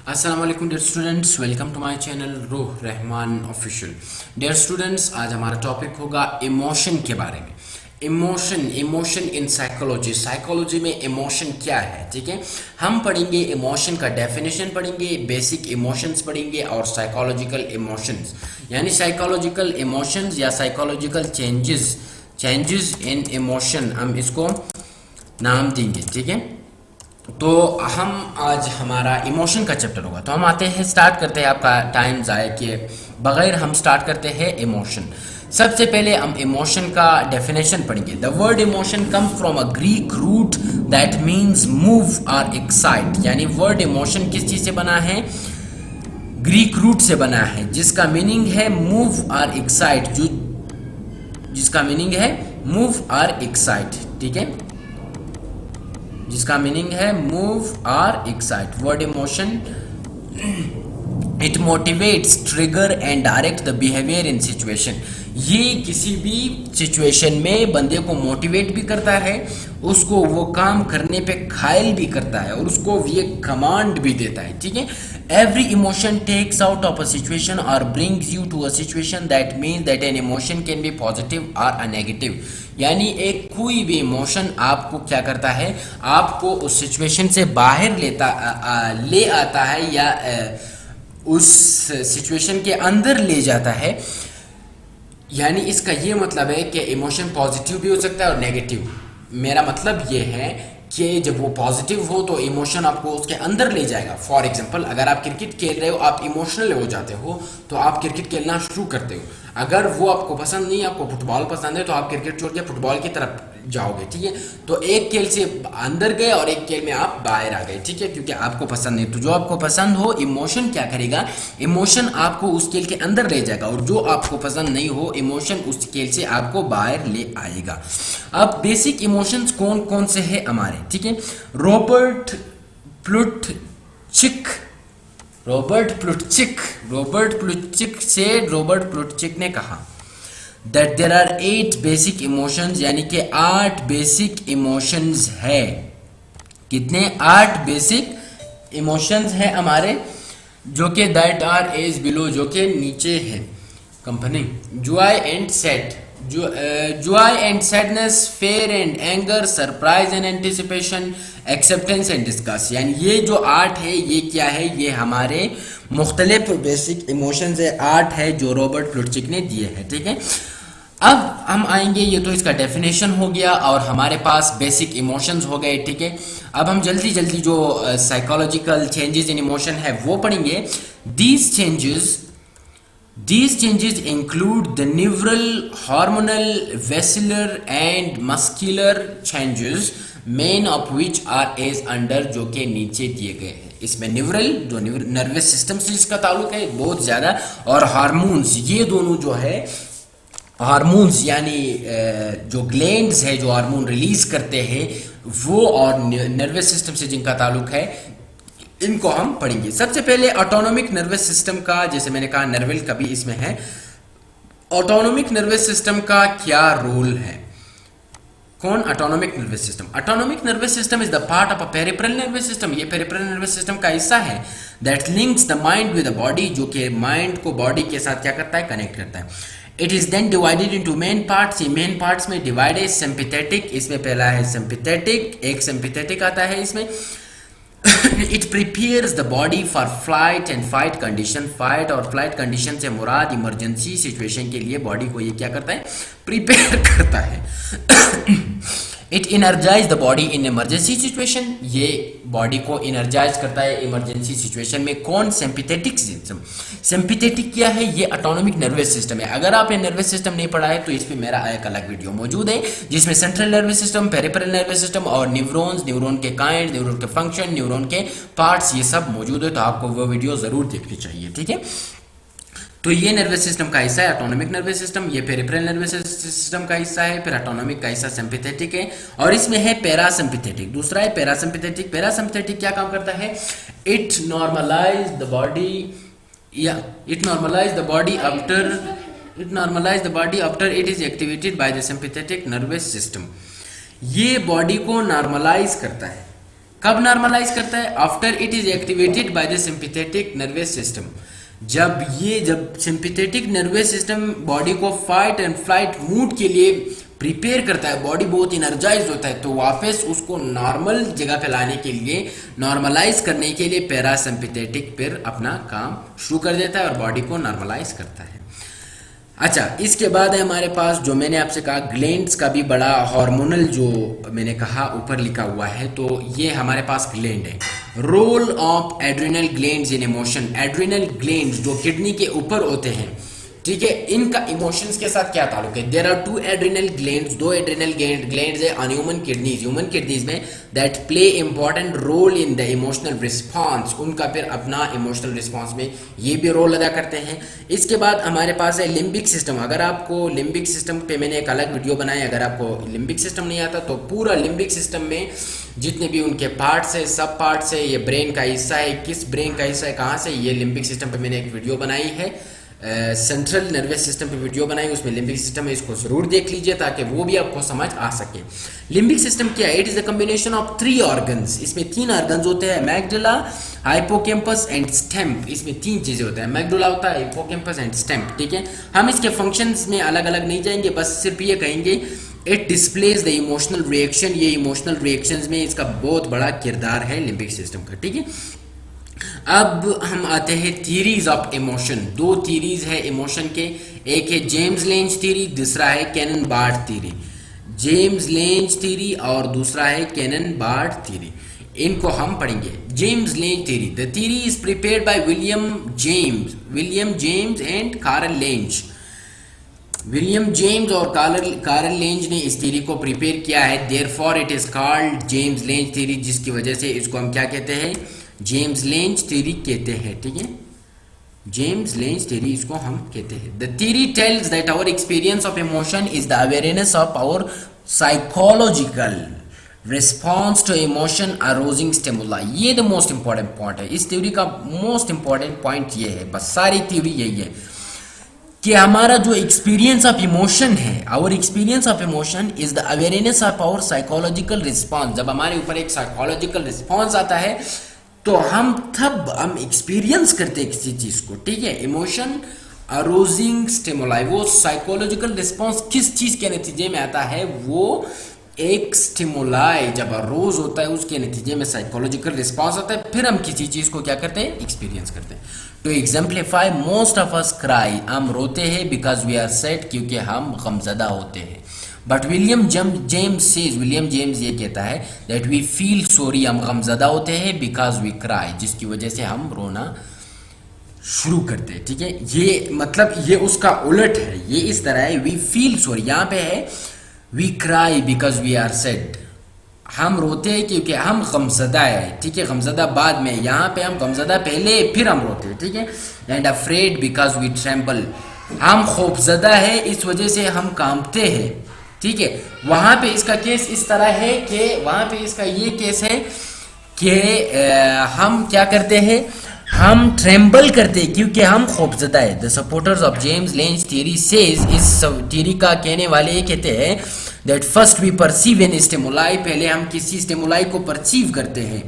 अस्सलाम वालेकुम dear students, welcome to my channel Rooh Rahman official. Dear students, आज हमारा टॉपिक होगा इमोशन के बारे में। Emotion in psychology. साइकोलॉजी में इमोशन क्या है, ठीक है। हम पढ़ेंगे इमोशन का डेफिनेशन पढ़ेंगे, बेसिक इमोशंस पढ़ेंगे और साइकोलॉजिकल इमोशंस, यानी साइकोलॉजिकल इमोशंस या साइकोलॉजिकल चेंजेस इन इमोशन, हम इसको नाम देंगे, ठीक है। तो हम आज हमारा इमोशन का चैप्टर होगा, तो हम आते हैं, स्टार्ट करते हैं, आपका टाइम ज़ाया किए बगैर हम स्टार्ट करते हैं इमोशन। सबसे पहले हम इमोशन का डेफिनेशन पढ़ेंगे। The word emotion come from a Greek root that means move और एक्साइट, यानी वर्ड इमोशन किस चीज़ से बना है? ग्रीक रूट से बना है, जिसका मीनिंग है मूव और एक्साइट, जिसका मीनिंग है मूव और एक्साइट, ठीक है, जिसका मीनिंग है मूव और excite. Word emotion, it motivates, trigger and direct the behaviour in situation. ये किसी भी सिचुएशन में बंदे को मोटिवेट भी करता है, उसको वो काम करने पे घायल भी करता है और उसको ये कमांड भी देता है, ठीक है। Every emotion takes out of a situation और brings you to a situation that means that an emotion can be positive और अ नेगेटिव, यानी एक कोई भी इमोशन आपको क्या करता है, आपको उस सिचुएशन से बाहर ले आता है या उस सिचुएशन के अंदर ले जाता है। यानी इसका ये मतलब है कि इमोशन पॉजिटिव भी हो सकता है और नेगेटिव। मेरा मतलब ये है कि जब वो पॉजिटिव हो तो इमोशन आपको उसके अंदर ले जाएगा। फॉर एग्जांपल, अगर आप क्रिकेट खेल रहे हो, आप इमोशनल हो जाते हो तो आप क्रिकेट खेलना शुरू करते हो। अगर वो आपको पसंद नहीं, आपको फुटबॉल पसंद है, तो आप क्रिकेट छोड़ के फुटबॉल की तरफ जाओगे, ठीक है। तो एक खेल से अंदर गए और एक खेल में आप बाहर आ गए, ठीक है, क्योंकि आपको पसंद नहीं। तो जो आपको पसंद हो, इमोशन क्या करेगा, इमोशन आपको उस खेल के अंदर ले जाएगा, और जो आपको पसंद नहीं हो, इमोशन उस खेल से आपको बाहर ले आएगा। अब बेसिक इमोशंस कौन कौन से हैं हमारे, ठीक है। रॉबर्ट प्लुटचिक ने कहा that there are 8 basic emotions, यानी कि 8 बेसिक इमोशंस है। कितने? 8 बेसिक इमोशंस है हमारे, जो कि दैट आर एज बिलो, जो कि नीचे है। Company joy and sadness, fear and anger, surprise and anticipation, acceptance and disgust, यानी ये जो 8 है, ये क्या है, ये हमारे मुख्तलिफ बेसिक इमोशंस है, 8 है जो रॉबर्ट प्लुटचिक ने दिए हैं, ठीक है। अब हम आएंगे, ये तो इसका डेफिनेशन हो गया और हमारे पास बेसिक इमोशंस हो गए, ठीक है। अब हम जल्दी जल्दी जो साइकोलॉजिकल चेंजेस इन इमोशन है वो पढ़ेंगे। These changes include the neural, hormonal, vascular and muscular changes, main of which are as under, जो कि नीचे दिए गए हैं। इसमें न्यूरल, जो नर्वस सिस्टम से जिसका ताल्लुक है बहुत ज़्यादा, और हार्मोन्स, ये दोनों जो है, हार्मोन्स यानी जो ग्लैंड्स है जो हार्मोन रिलीज करते हैं वो, और नर्वस सिस्टम से जिनका ताल्लुक है, इनको हम पढ़ेंगे। सबसे पहले ऑटोनोमिक नर्वस सिस्टम का, जैसे मैंने कहा नर्वल का भी इसमें है। ऑटोनोमिक नर्वस सिस्टम का क्या रोल है? कौन? Autonomic nervous system. Autonomic nervous system is the part of a peripheral nervous system. ये पेरिफेरल नर्वस सिस्टम का हिस्सा है। That links the mind with the body, जो कि माइंड को बॉडी के साथ क्या करता है, कनेक्ट करता है। It is then divided into main parts. ये मेन पार्ट्स में डिवाइड है। सिंपैथेटिक, इसमें पहला है सिंपैथेटिक, एक सिंपैथेटिक आता है इसमें। It prepares the body for flight and fight condition. Fight और फ्लाइट कंडीशन से मुराद इमरजेंसी सिचुएशन के लिए बॉडी को ये क्या करता है, प्रिपेयर करता है। It energise the body in emergency situation. ये बॉडी को इनर्जाइज करता है इमरजेंसी सिचुएशन में। कौन? Sympathetic system. सिंपैथेटिक क्या है? ये ऑटोनोमिक नर्वस सिस्टम है। अगर आपने नर्वस सिस्टम नहीं पढ़ा है तो इस पे मेरा एक अलग वीडियो मौजूद है, जिसमें central nervous system, peripheral nervous system और न्यूरॉन्स, न्यूरॉन के काइंड, न्यूरॉन के फंक्शन, न्यूरॉन के पार्ट्स, ये सब मौजूद है। तो आपको वो वीडियो जरूर देखनी चाहिए, ठीक है। तो ये नर्वस सिस्टम का हिस्सा है ऑटोनोमिक नर्वस सिस्टम, ये पेरिफेरल नर्वस सिस्टम का हिस्सा है। फिर ऑटोनोमिक का हिस्सा सिंपैथेटिक है, और इसमें है पैरासिम्पैथेटिक। दूसरा है पैरासिम्पैथेटिक। पैरासिम्पैथेटिक क्या काम करता है? It normalize the body after it is activated by the sympathetic nervous system. ये बॉडी को नॉर्मलाइज करता है। कब नॉर्मलाइज करता है? After it is activated by the sympathetic nervous system. जब सिंपैथेटिक नर्वस सिस्टम बॉडी को फाइट एंड फ्लाइट मूड के लिए प्रिपेयर करता है, बॉडी बहुत इनर्जाइज होता है, तो वापस उसको नॉर्मल जगह पे लाने के लिए, नॉर्मलाइज करने के लिए पैरासिम्पैथेटिक फिर अपना काम शुरू कर देता है और बॉडी को नॉर्मलाइज करता है। अच्छा, इसके बाद है हमारे पास जो मैंने आपसे कहा ग्लैंड्स का भी बड़ा हार्मोनल, जो मैंने कहा ऊपर लिखा हुआ है, तो ये हमारे पास ग्लैंड है। Role of adrenal glands in emotion. Adrenal glands जो किडनी के ऊपर होते हैं, ठीक है, इनका इमोशंस के साथ क्या ताल्लुक है? There are two adrenal glands, दो एड्रिनल ग्लैंड्स है ऑन ह्यूमन किडनीज में that play important role in the emotional response. उनका फिर अपना इमोशनल रिस्पॉन्स में ये भी रोल अदा करते हैं। इसके बाद हमारे पास है लिम्बिक सिस्टम। अगर आपको लिम्बिक सिस्टम पे मैंने एक अलग वीडियो बनाई, अगर आपको लिम्बिक सिस्टम नहीं आता तो पूरा लिम्बिक सिस्टम में जितने भी उनके पार्ट्स है, सब पार्ट्स है, ये ब्रेन का हिस्सा है, किस ब्रेन का हिस्सा है, कहाँ से, ये लिम्बिक सिस्टम पे मैंने एक वीडियो बनाई है, सेंट्रल नर्वस सिस्टम पे वीडियो बनाई, उसमें लिम्बिक सिस्टम है, इसको जरूर देख लीजिए ताकि वो भी आपको समझ आ सके। लिम्बिक सिस्टम क्या है? It is a combination of 3 organs. इसमें 3 ऑर्गन्स होते हैं, मैग्डुला, हाइपोकैम्पस एंड स्टेम्प। इसमें 3 चीजें होते हैं, मैग्डुला होता है, हाइपोकैम्पस एंड स्टेम्प, ठीक है। हम इसके फंक्शंस में अलग अलग नहीं जाएंगे, बस सिर्फ ये कहेंगे it displays the emotional reaction. ये इमोशनल रिएक्शंस में इसका बहुत बड़ा किरदार है लिम्बिक सिस्टम का, ठीक है। अब हम आते हैं थियरीज ऑफ इमोशन। 2 थियरीज है इमोशन के, एक है जेम्स लेंज थ्योरी, दूसरा है Cannon Bard theory. James Lange theory और दूसरा है कैनन बार्ड थ्योरी, इनको हम पढ़ेंगे। James Lange theory, the theory is prepared by William James and Carl Lange. William James और कार्ल लेंज ने इस थ्योरी को प्रिपेयर किया है, therefore it is called James Lange theory, जिसकी वजह से इसको हम क्या कहते हैं? जेम्स लेंज थ्योरी कहते हैं, ठीक है। जेम्स लेंज थ्योरी इसको हम कहते हैं। The theory tells that our experience of emotion is the awareness of our psychological response to emotion arousing stimuli. ये द मोस्ट इंपॉर्टेंट पॉइंट है, इस थ्योरी का मोस्ट इंपॉर्टेंट पॉइंट ये है, बस सारी थ्योरी यही है कि हमारा जो एक्सपीरियंस ऑफ इमोशन है, our experience of emotion is the awareness of our psychological response. जब हमारे ऊपर एक साइकोलॉजिकल रिस्पॉन्स आता है तो हम एक्सपीरियंस करते हैं किसी चीज को, ठीक है। इमोशन अरोजिंग स्टिमुलाई, वो साइकोलॉजिकल रिस्पॉन्स किस चीज के नतीजे में आता है? वो एक स्टिमुलाई जब अरोज होता है उसके नतीजे में साइकोलॉजिकल रिस्पॉन्स आता है, फिर हम किसी चीज को क्या करते हैं? एक्सपीरियंस करते हैं। To exemplify, most of us cry, हम रोते हैं बिकॉज वी आर सैड, क्योंकि हम गमजदा होते हैं। बट विलियम जेम्स ये कहता है दैट वी फील सॉरी, हम गमजदा होते हैं, बिकॉज वी क्राई, जिसकी वजह से हम रोना शुरू करते हैं, ठीक है। ये मतलब ये उसका उलट है, ये इस तरह है, वी फील सॉरी, यहाँ पे है we cry because we are sad, हम रोते हैं क्योंकि हम गमजदा है, ठीक है। गमजदा बाद में, यहाँ पे हम गमजदा पहले फिर हम रोते हैं, ठीक है। And afraid because we tremble, हम खौफजदा है इस वजह से हम कांपते हैं, ठीक है। वहां पे इसका केस इस तरह है कि वहां पे इसका ये केस है कि हम क्या करते हैं? हम ट्रेम्बल करते हैं क्योंकि हम खौफजदा है। The supporters of James Lange theory says, इस थ्योरी का कहने वाले ये कहते हैं that first we perceive an stimuli, पहले हम किसी स्टिमुलाई को परसीव करते हैं,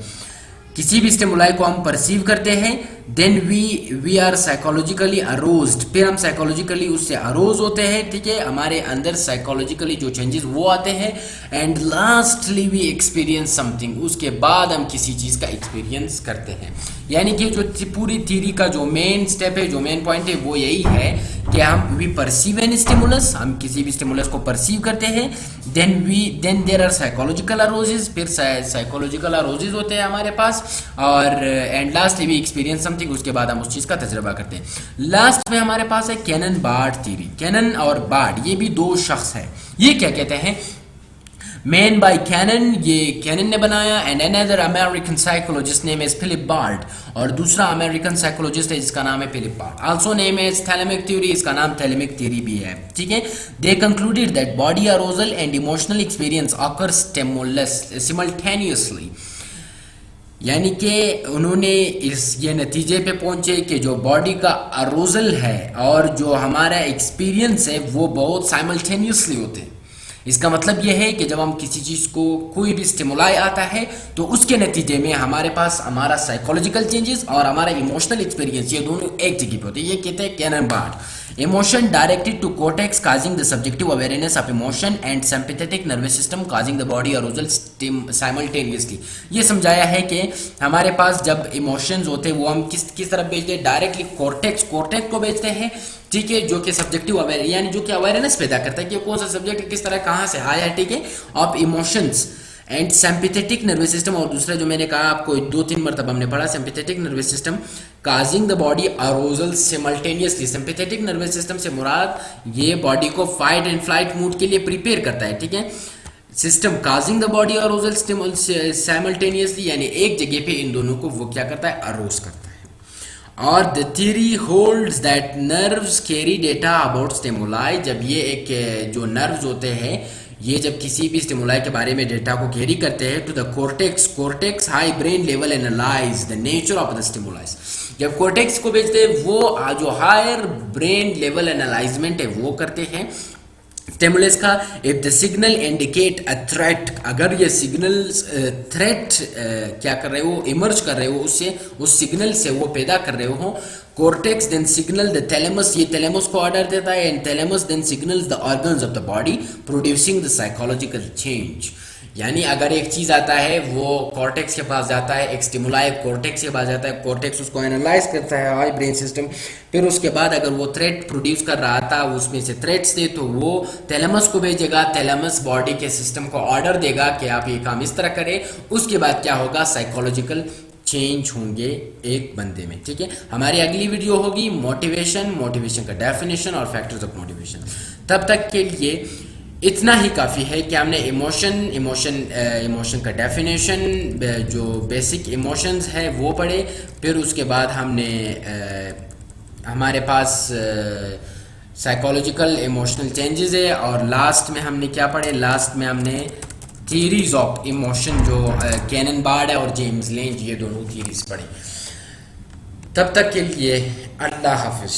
किसी भी स्टिमुलाई को हम परसीव करते हैं, देन वी आर साइकोलॉजिकली अरोज्ड, फिर हम साइकोलॉजिकली उससे अरोज होते हैं, ठीक है। हमारे अंदर साइकोलॉजिकली जो चेंजेस वो आते हैं, and lastly we experience something, उसके बाद हम किसी चीज़ का एक्सपीरियंस करते हैं। यानी कि जो पूरी थ्योरी का जो मेन स्टेप है, जो मेन पॉइंट है, वो यही है कि हम वी परसीव एन स्टिमुलस, हम किसी भी स्टिमुलस को परसीव करते हैं, then there are psychological arouses, फिर साइकोलॉजिकल अरोजेस होते हैं हमारे पास, और and lastly we experience something, उसके बाद हम उस चीज़ का तजर्बा करते हैं। लास्ट में हमारे पास है कैनन बार्ड थ्योरी। कैनन और बार्ड ये भी 2 शख्स हैं। ये क्या कहते हैं? मैन बाय कैनन, ये कैनन ने बनाया, and another American psychologist name is Philip Bard, और दूसरा अमेरिकन साइकोलॉजिस्ट है जिसका नाम है Philip Bard, also name is thalamic theory, इसका नाम थैलेमिक थ्योरी भी है, ठीक है। They concluded that body arousal and emotional experience occur simultaneously, यानी कि उन्होंने ये नतीजे पे पहुंचे कि जो बॉडी का अरोजल है और जो हमारा एक्सपीरियंस है वो बहुत साइमल्टेनियसली होते हैं, इसका मतलब यह है कि जब हम किसी चीज़ को कोई भी स्टिमुलाई आता है तो उसके नतीजे में हमारे पास हमारा साइकोलॉजिकल चेंजेस और हमारा इमोशनल एक्सपीरियंस ये दोनों एक जगह पे होते हैं। ये कहते हैं Cannon Bard. Emotion directed to cortex causing the subjective awareness of emotion and sympathetic nervous system causing the body arousal simultaneously. ये समझाया है कि हमारे पास जब इमोशंस होते हैं वो हम किस तरफ भेजते हैं, डायरेक्टली कोर्टेक्स को भेजते हैं, ठीक है, जो कि सब्जेक्टिव अवेयर यानी जो कि अवेयरनेस पैदा करता है कि कौन सा सब्जेक्ट किस तरह कहाँ से आया है, ठीक है, of emotions and sympathetic nervous system. और दूसरा जो मैंने कहा आपको 2-3 मरतबा हमने पढ़ा, sympathetic nervous system causing the body arousal simultaneously. Sympathetic nervous system से मुराद ये बॉडी को फाइट एंड फ्लाइट मूड के लिए प्रिपेयर करता है, ठीक है। System causing the body arousal simultaneously यानी एक जगह पे इन दोनों को वो क्या करता है, अरोज करता है। और the theory holds that nerves carry data about stimuli. जब ये एक जो नर्व्स होते हैं ये जब किसी भी स्टिमुलाई के बारे में डेटा को कैरी करते हैं to the cortex high brain level analyze the nature of the stimuli. जब कोर्टेक्स को भेजते हैं वो जो हायर ब्रेन लेवल एनालाइजमेंट है वो करते हैं स्टिमुलस का। If the signal indicate a threat, अगर ये सिग्नल थ्रेट क्या कर रहे हो, इमर्ज कर रहे हो, उससे उस सिग्नल से वो पैदा कर रहे हो, cortex then signal the thalamus, ये थैलेमस को ऑर्डर देता है and thalamus then signals the organs of the body producing the psychological change. यानी अगर एक चीज़ आता है वो कॉर्टेक्स के पास जाता है, एक स्टिमुलाई कॉर्टेक्स के पास जाता है, कॉर्टेक्स उसको एनालाइज करता है हाई ब्रेन सिस्टम, फिर उसके बाद अगर वो थ्रेट प्रोड्यूस कर रहा था उसमें से थ्रेट्स थे तो वो थैलेमस को भेजेगा, थैलेमस बॉडी के सिस्टम को ऑर्डर देगा कि आप ये काम इस तरह करें। उसके बाद क्या होगा, साइकोलॉजिकल चेंज होंगे एक बंदे में, ठीक है। हमारी अगली वीडियो होगी मोटिवेशन का डेफिनेशन और फैक्टर्स ऑफ मोटिवेशन। तब तक के लिए इतना ही काफ़ी है कि हमने इमोशन का डेफिनेशन, जो बेसिक इमोशंस है वो पढ़े, फिर उसके बाद हमने हमारे पास साइकोलॉजिकल इमोशनल चेंजेस है, और लास्ट में हमने क्या पढ़े, लास्ट में हमने थीरीज ऑफ इमोशन जो कैनन बार्ड है और जेम्स लेंज, ये दोनों थीरीज पढ़े। तब तक के लिए अल्लाह हाफिज़।